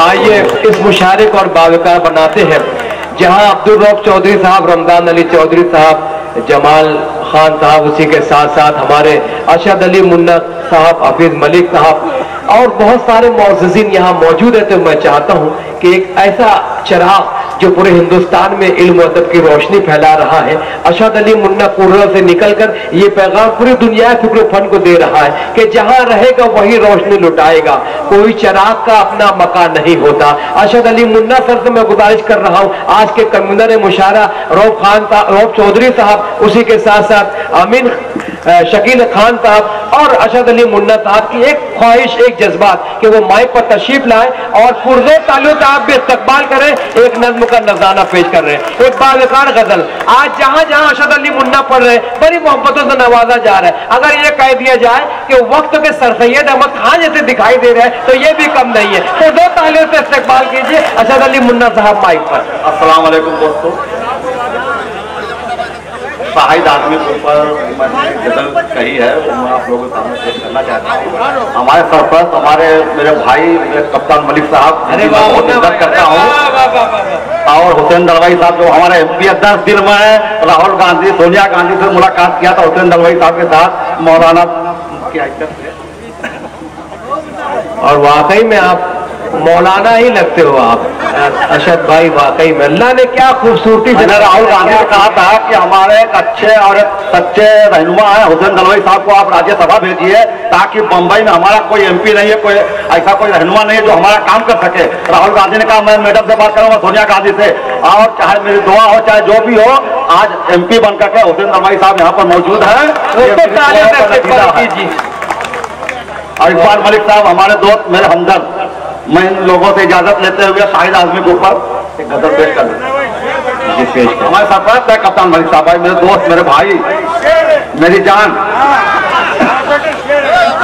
आइए इस मुशारे को और बावकार बनाते हैं, जहां अब्दुल रऊफ चौधरी साहब, रमजान अली चौधरी साहब, जमाल खान साहब, उसी के साथ साथ हमारे अशद अली मुन्ना साहब, हफीज मलिक साहब और बहुत सारे मुअज़्ज़िज़ीन यहाँ मौजूद है। तो मैं चाहता हूँ कि एक ऐसा चिराग जो पूरे हिंदुस्तान में इल्म अदब की रोशनी फैला रहा है, अशद अली मुन्ना कुर्रा से निकलकर ये पैगाम पूरी दुनिया फिक्र फन को दे रहा है कि जहां रहेगा वही रोशनी लुटाएगा, कोई चिराग का अपना मकान नहीं होता। अशद अली मुन्ना सर से मैं गुजारिश कर रहा हूं, आज के कन्वीनर मुशारा रऊफ चौधरी साहब, उसी के साथ साथ अमीन शकील खान साहब और अशद अली मुन्ना साहब की एक ख्वाहिश, एक जज्बात कि वो माइक पर तशरीफ लाए और पुरज़ोर ताल्लुक़ साहब भी इस्तकबाल करें। एक नज़्म का नज़ाना पेश कर रहे हैं, एक बावकार गजल। आज जहां जहां अशद अली मुन्ना पढ़ रहे हैं, बड़ी मोहब्बतों से नवाजा जा रहा है। अगर ये कह दिया जाए कि वक्त के सर सैयद अहमद खान जैसे दिखाई दे रहे हैं तो ये भी कम नहीं है। पुरज़ोर ताल्लुक़ से इस्तकबाल कीजिए अशद अली मुन्ना साहब माइक पर। अस्सलाम वालेकुम दोस्तों, शाहिद आदमी के ऊपर मैंने गजल कही है, वो मैं आप लोगों के सामने पेश करना चाहता हूँ। हमारे सरपरस्त, हमारे मेरे भाई, मेरे कप्तान मलिक साहब, बहुत इज्जत करता हूँ, और हुसैन दलवाई साहब जो हमारे MP 10 दिन में राहुल गांधी, सोनिया गांधी से मुलाकात किया था हुसैन दलवाई साहब के साथ, मौलाना की इज्जत से। और वाकई में आप मौलाना ही लगते हो आप अशद भाई, वाकई में अल्लाह ने क्या खूबसूरती से। राहुल गांधी ने कहा था कि हमारे एक अच्छे और सच्चे रहनुमा है हुसैन दलवाई साहब को आप राज्यसभा भेजिए, ताकि बंबई में हमारा कोई MP नहीं है, कोई ऐसा कोई रहनुमा नहीं है जो हमारा काम कर सके। राहुल गांधी ने कहा मैं मैडम से बात करूंगा, सोनिया गांधी से, और चाहे मेरी दुआ हो चाहे जो भी हो, आज MP बनकर के हुसैन दलवाई साहब यहाँ पर मौजूद है। और इकबाल मलिक साहब हमारे दोस्त, मेरे हमदर्द, मैं इन लोगों से इजाजत लेते हुए शाहिद आजमी के ऊपर एक गजल पेश कर दूं। हमारे साथ है कप्तान मलिक साहब, भाई मेरे दोस्त, मेरे भाई, मेरी जान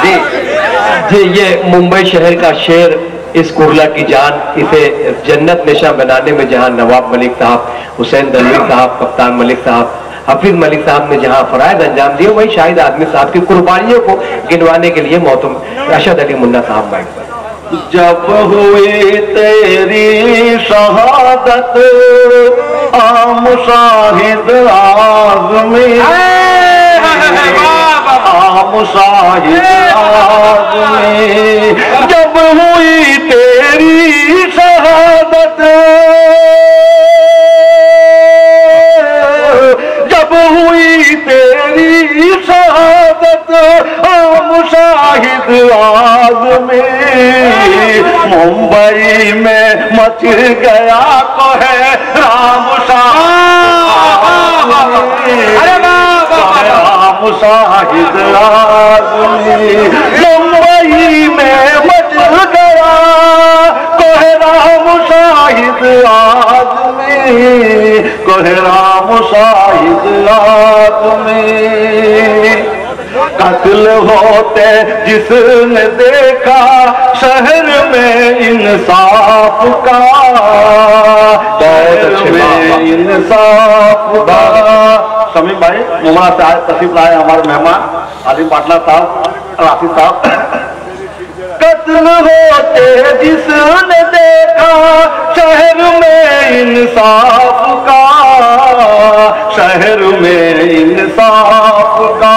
जी। जी, ये मुंबई शहर का शेर, इस कुर्ला की जान, इसे जन्नत निशा बनाने में जहां नवाब मलिक साहब, हुसैन दलवी साहब, कप्तान मलिक साहब, हफीज मलिक साहब ने जहां फराइज अंजाम दिए, वही शाहिद आदमी साहब की कुर्बानियों को गिनवाने के लिए मौतूम अशद अली मुन्ना साहब माइक पर। जब हुई तेरी शहादत आम शाहिद आज़मी, आम शाहिद आज़मी, जब हुई तेरी शहादत, जब हुई तेरी शहादत आम शाहिद आज़मी, मुंबई में मच गया कोहराम शाहिद आज़मी, मुंबई में मच गया कोहराम शाहिद आज़मी, कोहराम शाहिद आज़मी। कत्ल होते जिसने देखा शहर में इंसाफ का, शहर में इंसाफ का। शमीम भाई मुमरा से आज तशरीफ लाए हमारे मेहमान आलिम पाटला साहब, राफी साहब। कत्ल होते जिसने देखा शहर में इंसाफ का, शहर में इंसाफ का,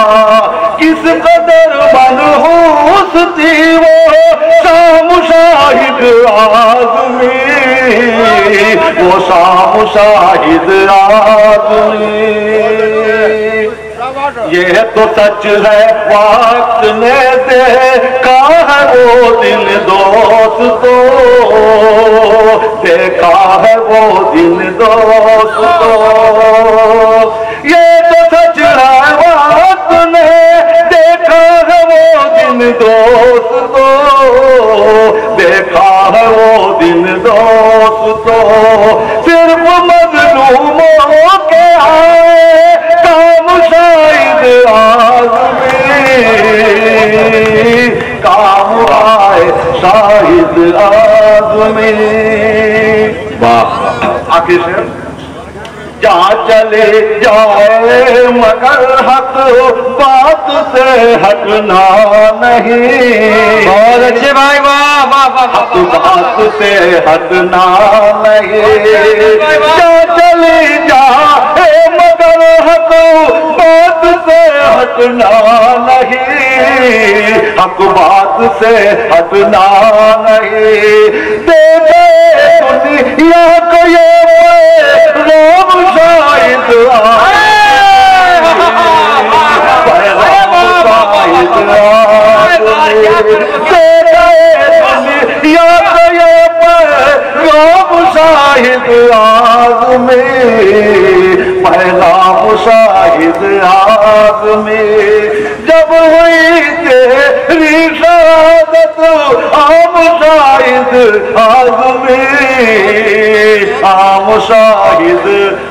किस कदर मनहूस थी वो शाम शाहिद आज़मी, वो शाम शाहिद आज़मी। ये तो सच है वक्त ने देखा है वो दिन दोस्तों, देखा है वो दिन दोस्तों, ये तो सच है वक्त ने देखा है वो दिन दोस्तों, देखा है वो दिन दोस्तों सिर्फ मजलूमों के आए काम शायद आज़मी, काम आए शायद आज़मी। आखिर से जहाँ चले जाए मगर हक बात से हटना नहीं। बहुत अच्छे भाई, वाह वाह वाह। हक बात से हटना नहीं। जहाँ चले जाए मगर हक बात से हटना नहीं। हक बात से हटना नहीं। दे दे दुनिया को ये राम शायद आज़मी, पैगाम शाहिद आज़मी। जब हुई तेरी शहादत आम शाहिद आज़मी, आम शाहिद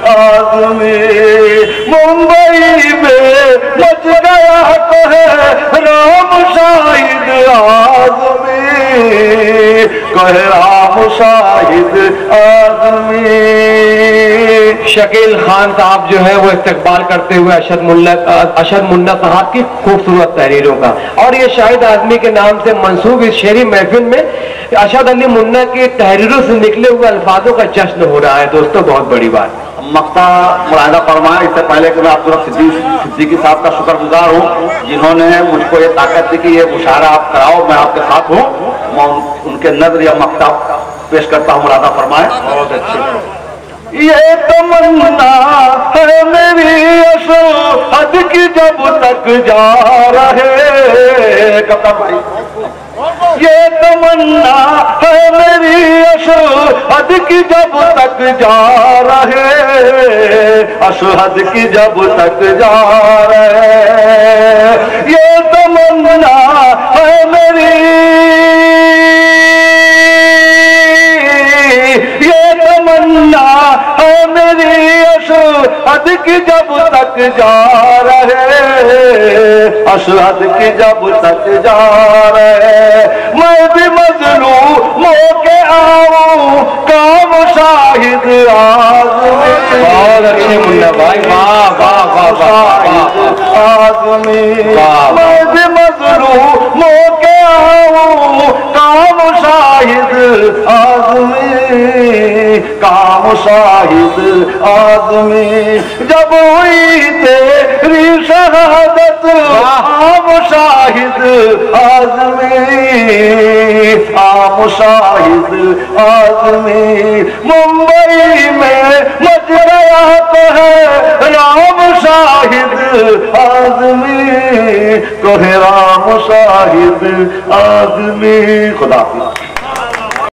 आज़मी। मुंबई में मच गया कहे राम शाहिद आज़मी, कहे राम शाहिद आज़मी। शकील खान साहब जो है वो इस्तकबाल करते हुए अशद मुन्ना साहब की खूबसूरत तहरीरों का, और ये शाहिद आज़मी के नाम से मंसूब इस शेरी महफिल में अशद अली मुन्ना की तहरीरों से निकले हुए अल्फाजों का जश्न हो रहा है। दोस्तों बहुत बड़ी बात। मक्ता मुलाहिदा फरमाया। इससे पहले कि मैं अब्दुल सिद्दीकी साहब का शुक्रगुजार हूँ जिन्होंने मुझको ये ताकत दी कि ये मुशायरा आप कराओ, मैं आपके साथ हूँ। मैं उनके नज़र या मक्ता पेश करता हूँ। मुलाहिदा फरमाए। बहुत अच्छे। ये तमन्ना है मेरी असल हद की जब तक जा रहे कप्तान भाई, ये तमन्ना है मेरी असल हद की जब तक जा रहे, अशहद की जब तक जा रहे। ये तमन्ना है मेरी, ये तमन्ना है मेरी अशहद की जब तक जा रहे, अशहद की जब तक जा रहे। मैं भी मजलूमों के आऊं काम शाहिद आज़मी। बहुत अच्छे मुन्ना भाई, वाह वाह वाह वाह आज़मी। मैं भी मजलूमों के आऊं काम शाहिद आज़मी, काम शाहिद आज़मी। जब हुई तेरी शहादत आम शाहिद आज़मी, आम शाहिद आज़मी। मुंबई में मच गया कहे राम शाहिद आज़मी, कहे राम शाहिद आज़मी। खुदा हाफ़िज़।